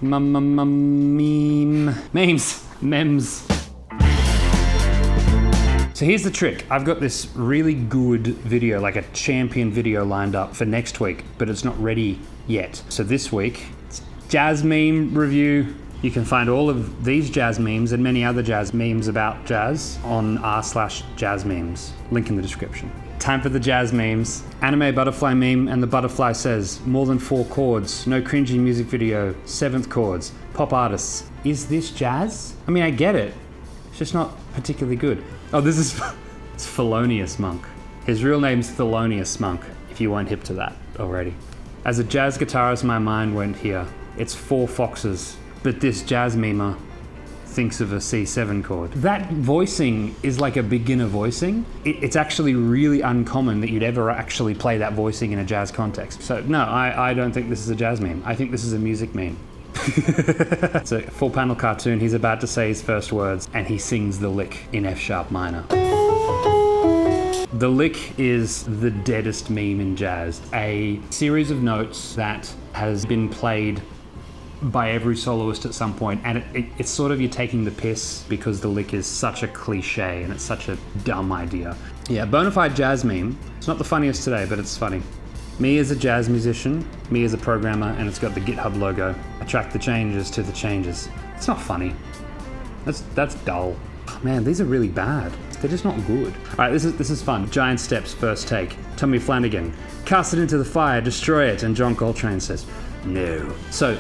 Memes. So here's the trick. I've got this really good video, like a champion video lined up for next week, but it's not ready yet. So this week, it's jazz meme review. You can find all of these jazz memes and many other jazz memes about jazz on r/jazz memes. Link in the description. Time for the jazz memes. Anime butterfly meme, and the butterfly says, more than 4 chords, no cringy music video, 7th chords, pop artists. Is this jazz? I mean, I get it. It's just not particularly good. Oh, this is it's Thelonious Monk. His real name's Thelonious Monk, if you weren't hip to that already. As a jazz guitarist, my mind went here. It's 4 foxes, but this jazz memer thinks of a C7 chord. That voicing is like a beginner voicing. It's actually really uncommon that you'd ever actually play that voicing in a jazz context. So no, I don't think this is a jazz meme. I think this is a music meme. It's a full panel cartoon. He's about to say his first words and he sings the lick in F sharp minor. The lick is the deadest meme in jazz. A series of notes that has been played by every soloist at some point, and it's sort of you're taking the piss because the lick is such a cliche and it's such a dumb idea. Yeah, bonafide jazz meme. It's not the funniest today, but it's funny. Me as a jazz musician, me as a programmer, and it's got the GitHub logo. I track the changes to the changes. It's not funny. That's dull. Oh, man, these are really bad. They're just not good. All right, this is fun. Giant Steps, first take. Tommy Flanagan, cast it into the fire, destroy it, and John Coltrane says, no. So,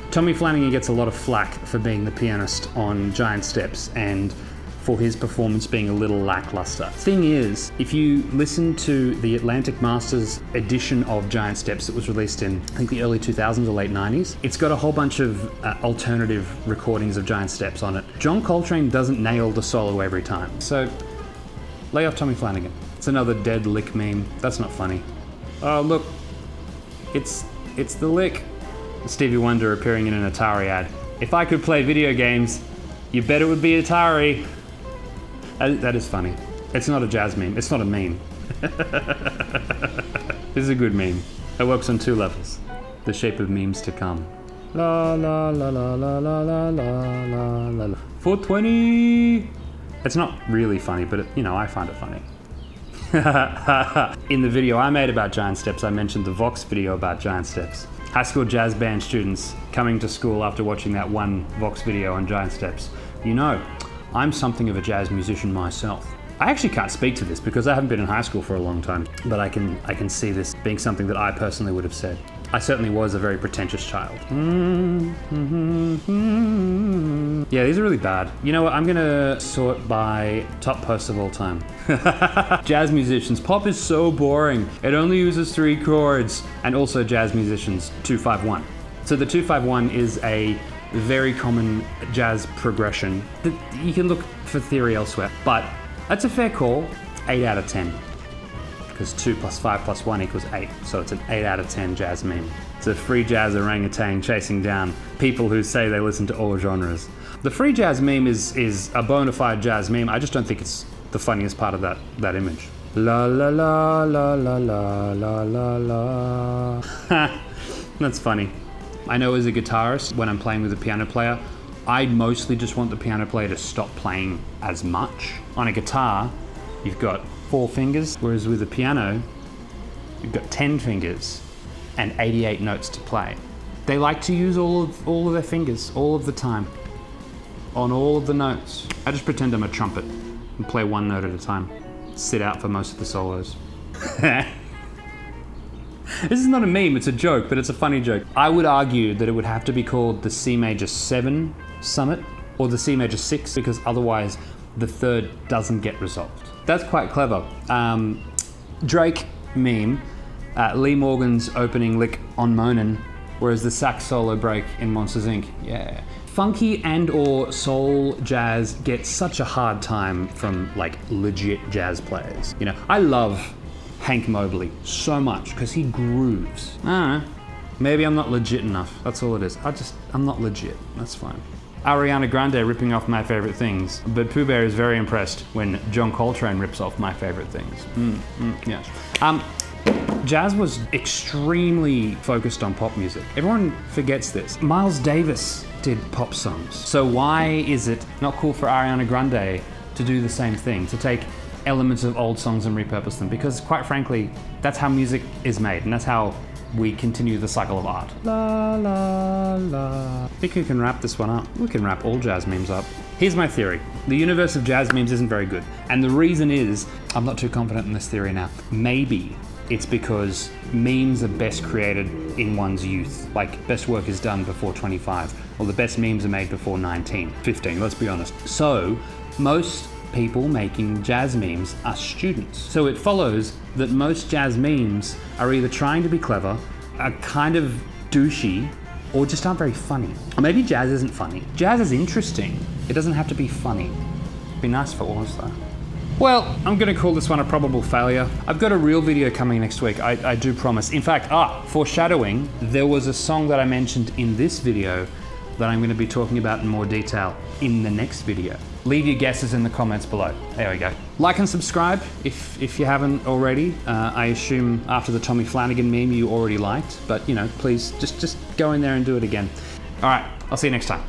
Tommy Flanagan gets a lot of flack for being the pianist on Giant Steps and for his performance being a little lackluster. Thing is, if you listen to the Atlantic Masters edition of Giant Steps that was released in, I think, the early 2000s or late 90s, it's got a whole bunch of alternative recordings of Giant Steps on it. John Coltrane doesn't nail the solo every time. So, lay off Tommy Flanagan. It's another dead lick meme. That's not funny. Oh, look. It's the lick. Stevie Wonder appearing in an Atari ad. If I could play video games, you bet it would be Atari. That is funny. It's not a jazz meme. It's not a meme. This is a good meme. It works on 2 levels. The shape of memes to come. La la la la la la la la la la. 420. It's not really funny, but I find it funny. In the video I made about Giant Steps, I mentioned the Vox video about Giant Steps. High school jazz band students coming to school after watching that one Vox video on Giant Steps. I'm something of a jazz musician myself. I actually can't speak to this because I haven't been in high school for a long time, but I can see this being something that I personally would have said. I certainly was a very pretentious child. Yeah, these are really bad. You know what? I'm gonna sort by top posts of all time. Jazz musicians. Pop is so boring. It only uses 3 chords. And also jazz musicians, 2-5-1. So the 2-5-1 is a very common jazz progression. You can look for theory elsewhere, but that's a fair call. 8 out of 10. Because 2 + 5 + 1 = 8. So it's an 8 out of 10 jazz meme. It's a free jazz orangutan chasing down people who say they listen to all genres. The free jazz meme is a bona fide jazz meme. I just don't think it's the funniest part of that image. La la la la la la la la la. That's funny. I know as a guitarist, when I'm playing with a piano player, I mostly just want the piano player to stop playing as much. On a guitar, you've got 4 fingers, whereas with a piano, you've got 10 fingers and 88 notes to play. They like to use all of their fingers all of the time on all of the notes. I just pretend I'm a trumpet and play 1 note at a time. Sit out for most of the solos. This is not a meme, it's a joke, but it's a funny joke. I would argue that it would have to be called the C major 7 summit or the C major 6 because otherwise the 3rd doesn't get resolved. That's quite clever. Drake meme, Lee Morgan's opening lick on Moanin', whereas the sax solo break in Monsters Inc. Yeah. Funky and or soul jazz gets such a hard time from like legit jazz players. I love Hank Mobley so much because he grooves. I don't know. Maybe I'm not legit enough. That's all it is. I'm not legit. That's fine. Ariana Grande ripping off My Favorite Things, but Pooh Bear is very impressed when John Coltrane rips off My Favorite Things. Yes. Jazz was extremely focused on pop music. Everyone forgets this. Miles Davis did pop songs. So why is it not cool for Ariana Grande to do the same thing, to take elements of old songs and repurpose them? Because quite frankly, that's how music is made, and that's how we continue the cycle of art. La la la. I think we can wrap this one up. We can wrap all jazz memes up. Here's my theory. The universe of jazz memes isn't very good. And the reason is, I'm not too confident in this theory now. Maybe it's because memes are best created in one's youth. Like, best work is done before 25, or the best memes are made before 19, 15, let's be honest. So, most people making jazz memes are students. So it follows that most jazz memes are either trying to be clever, are kind of douchey, or just aren't very funny. Or maybe jazz isn't funny. Jazz is interesting. It doesn't have to be funny. It'd be nice if it was, though. Well, I'm going to call this one a probable failure. I've got a real video coming next week, I do promise. In fact, foreshadowing, there was a song that I mentioned in this video that I'm going to be talking about in more detail in the next video. Leave your guesses in the comments below. There we go. Like and subscribe if you haven't already. I assume after the Tommy Flanagan meme you already liked, but you know, please just go in there and do it again. All right, I'll see you next time.